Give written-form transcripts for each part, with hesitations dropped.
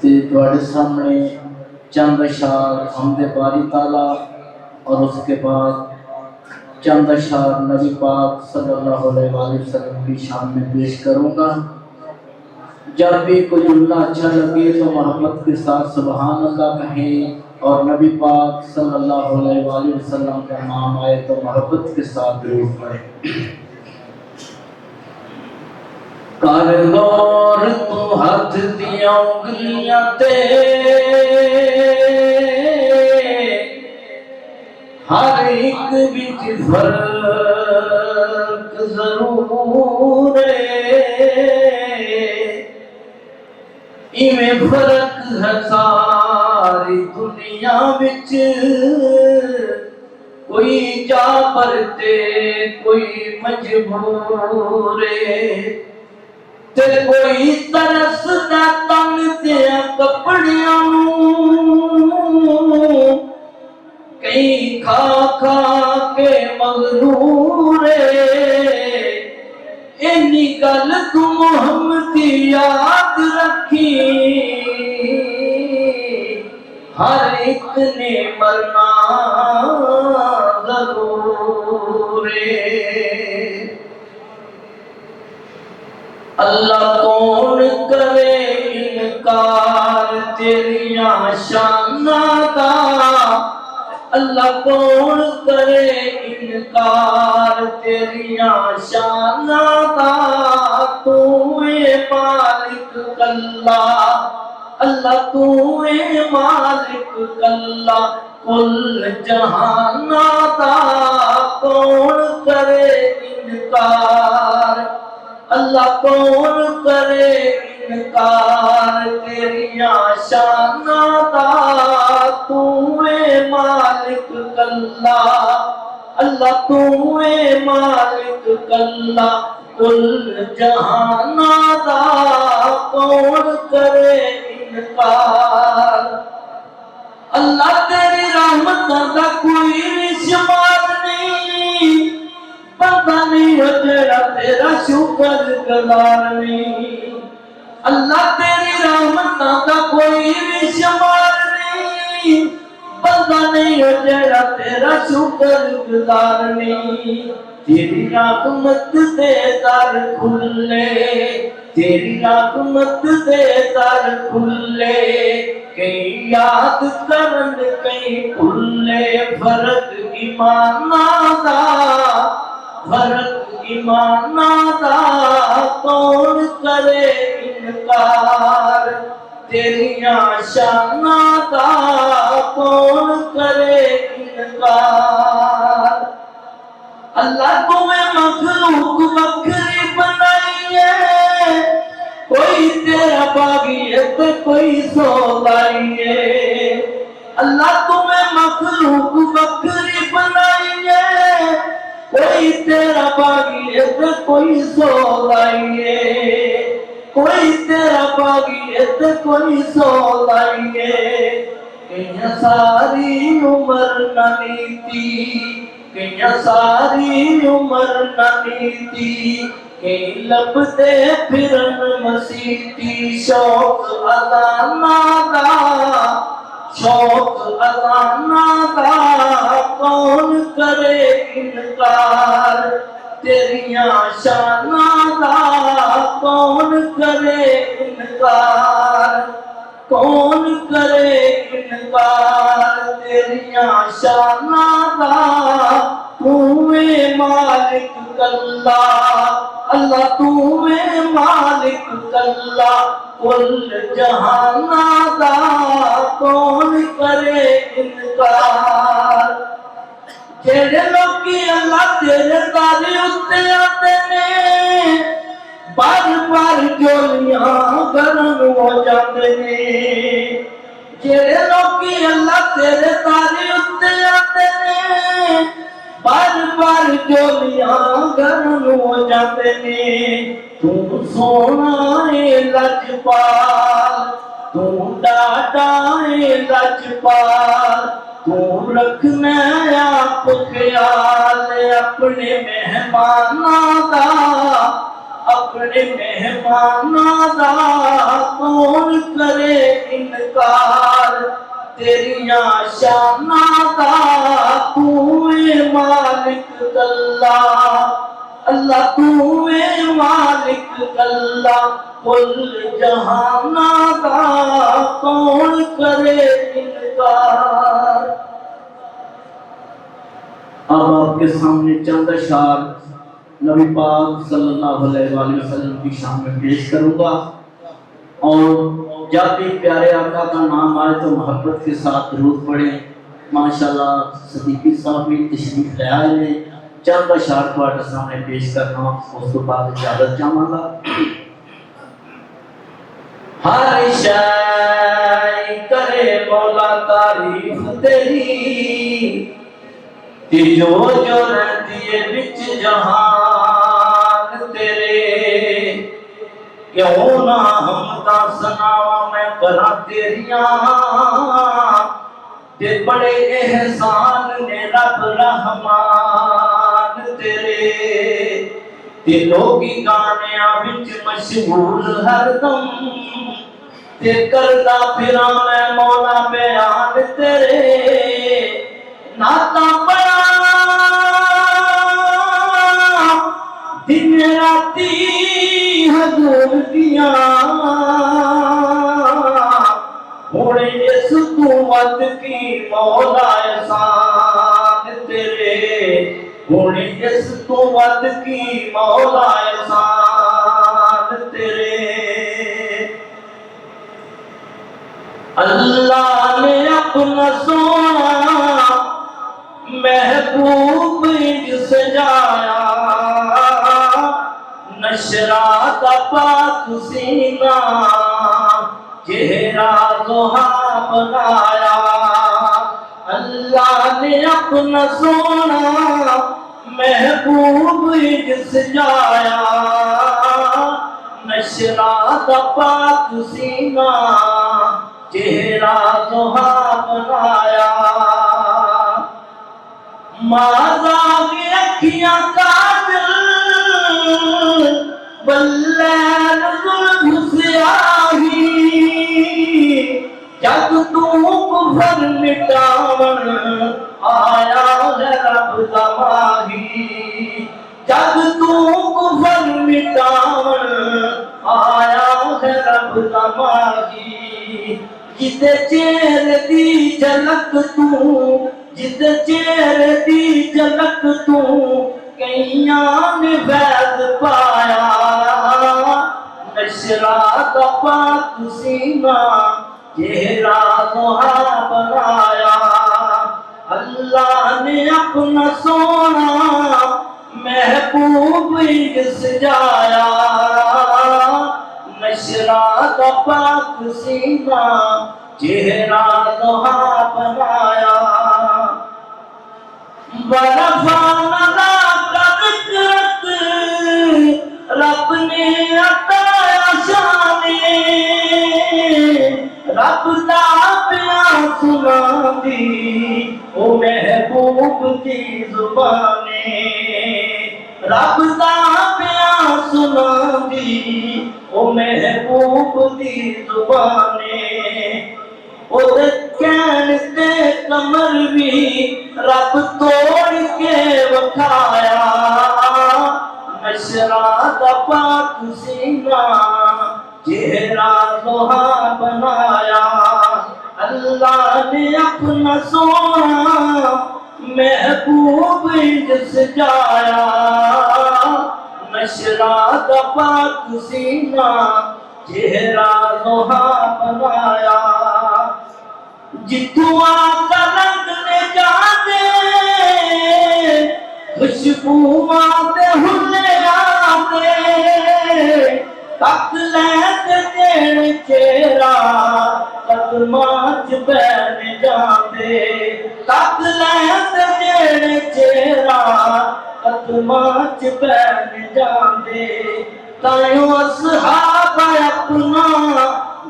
तुम्हारे सामने चंद अशार हमदे बारी ताला और उसके बाद चंद अशार नबी पाक सल्लल्लाहु अलैहि वसल्लम की शान में पेश करूँगा। जब भी कोई जुमला अच्छा लगे तो मोहब्बत के साथ सुबहान अल्लाह कहें और नबी पाक सल्लल्लाहु अलैहि वसल्लम का नाम आए तो मोहब्बत के साथ दुरूद पढ़ें। कर गौर तू हाथ दिया उंगलियां ते हर एक बिच फर्क जरूर इवें फर्क है सारी दुनिया बिच कोई जा परते कोई मजबूर ते कोई तरसदा तन दिया कपड़ियां कई खा खा के मगरूर इन्नी गल तू मुहम्मद याद रखी हर एक ने मरना जरूर अल्लाह कौन करे इनकार तेरिया शाना का अल्लाह कौन करे इनकार तेरिया शाना का तू मालिक कल्ला अल्लाह तू मालिक कल्ला कुल जहाना का कौन करे इनकार अल्लाह कौन करे इनकार तेरिया शाना का तू मालिक कल्ला अल्लाह तू मालिक कल्ला कुल जहाना का कौन करे इनकार अल्लाह तेरी रहमत का कोई शुमार नहीं पता नहीं हो तेरा तेरा शुक्र गुजार नहीं अल्लाह तेरी रहमत का कोई शुमार नहीं पता नहीं हो तेरा तेरा शुक्र गुजार नहीं तेरी रहमत दे दर खुले तेरी रहमत दे दर खुले कई याद करन कई भुले फर्क ईमाना दा फर्क ईमाना दा कौन करे इनकार तेरिया शाना दा कौन करे इनकार अल्लाह तुम्हें मखलूक बकरी बनाई है कोई तेरा बागी है तो कोई सोलाई है अल्लाह तुम्हें मखलूक बकरी बनाई है कोई तेरा बागी है तो कोई सोलाई है कोई तेरा बागी है तो कोई सोलाई है कहीं सारी उम्र नीति कहीं सारी उम्र नीति कहीं लबते फिरन मसीती शौक अदाना दा शौक अदाना दा कौन करे इनकार तेरिया शाना दा कौन करे इनकार कौन करे इनकार तेरिया शाना दा तू मालिक कल्ला अल्लाह तू मालिक कल्ला कुल जहाना दा कौन करे इनकार जेड़े लोग अल्लाह तेरे दारे उत्ते आते ने बार बार जोलियां गरम हो जाते ने जेड़े लोग अल्लाह तेरे दारे उत्ते आते ने बार बार जोलियां गरम हो जाते ने तू सोना है लजपाल तू डाटा है लजपाल तू रखना आप ख्याल अपने मेहमाना दा अपने मेहमाना दा कौन करे इनकार तेरिया शाना का तू मालिक अल्लाह अल्लाह तू मालिक अल्लाह कुल जहाना का कौन करे इनकार। अब आपके सामने चंद अशआर नबी पाक सल्लल्लाहु अलैहि वसल्लम की शान में पेश करूंगा और जब भी प्यारे आका का नाम आए तो मोहब्बत के साथ दुरूद पढ़े। माशाल्लाह सदीकी साहब भी तशरीफ ले आए ने, चंद अशआर तुम्हारे सामने पेश करना, उस तो बाद इजाजत चाहूंगा। हर शय करे मौला तारीफ तेरी जो जो रहती है बिच जहान तेरे, क्यों ना हम ता सनावा मैं करा तेरिया ते बड़े एहसान ने रब रहमान तेरे ते लोगी गानिया बिच मशहूर हरदम ते करदा फिरा मैं मौला बयान तेरे नाता बड़ा दिन राती हजूर दिया हुणे इस कुवत की मौला एहसान तेरे हुणे इस कुवत की मौला एहसान तेरे। अल्लाह ने अपना सोना महबूब सजाया नशरा का पाक सीना चेहरा जोहा बनाया। अल्लाह ने अपना सोना महबूब सजाया नशरा का पाक सीना चेहरा जोहा बनाया। माजा की अखियां काजल बल्लैन जुल्फ स्याही जग तू कुफर मिटावन आया है रब दा माही जग तू कुफर मिटावन आया है रब दा माही। जिते चेहरे दी झलक तू जिते चेहरे दी झलक तू कईयां ने वैद पाया नशरा का पाक सीना चेहरा जोहा बनाया। अल्लाह ने अपना सोना महबूब सजाया नशरा का पाक सीना चेहरा जोहा बनाया। बरफाना करत रब ने अताया शाने रब दा प्यार सुना दी ओ महबूब की जुबाने रब दा प्यार सुना दी ओ महबूब की जुबाने। ओदे कहन ते कमर भी रब तोड़ के वखाया नशरा का पाक सीना चेहरा जोहा बनाया। अल्लाह ने अपना सोना महबूब सजाया नशरा का पाक सीना चेहरा जोहा बनाया। जितू आका रंग ने जाते खुशबू माते हुले आते तक लैते तेरे चेहरा कदमां च बैठ जाते तक लैते तेरे चेहरा कदमां च बैठ जाते। तायो असहाब अपना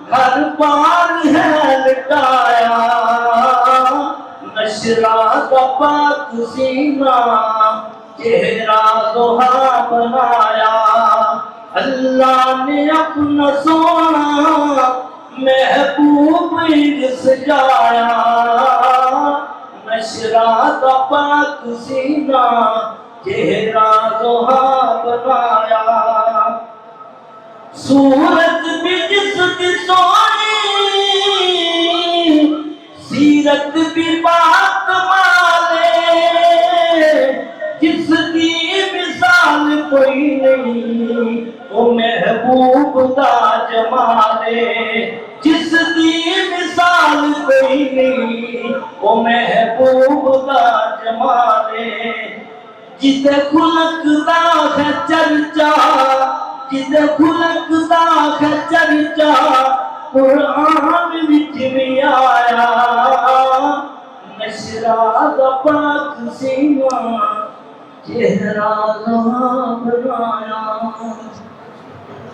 घर पार है लटाया नशरा का पाक सीना चेहरा जोहा बनाया। अल्लाह ने अपना सोना महबूब सजाया नशरा दा पाक सीना चेहरा जोहा बनाया सूरत भी जिसकी सोनी सीरत भी पाक माले जिसकी मिसाल कोई नहीं वो महबूब दा जमाले जिसकी मिसाल कोई नहीं वो महबूब दा जमाले जिते खुलकदा है चर्चा जिते खुलकदा है चर्चा कुरान विच भी आया नशरा दा पाक सीना चेहरा बनाया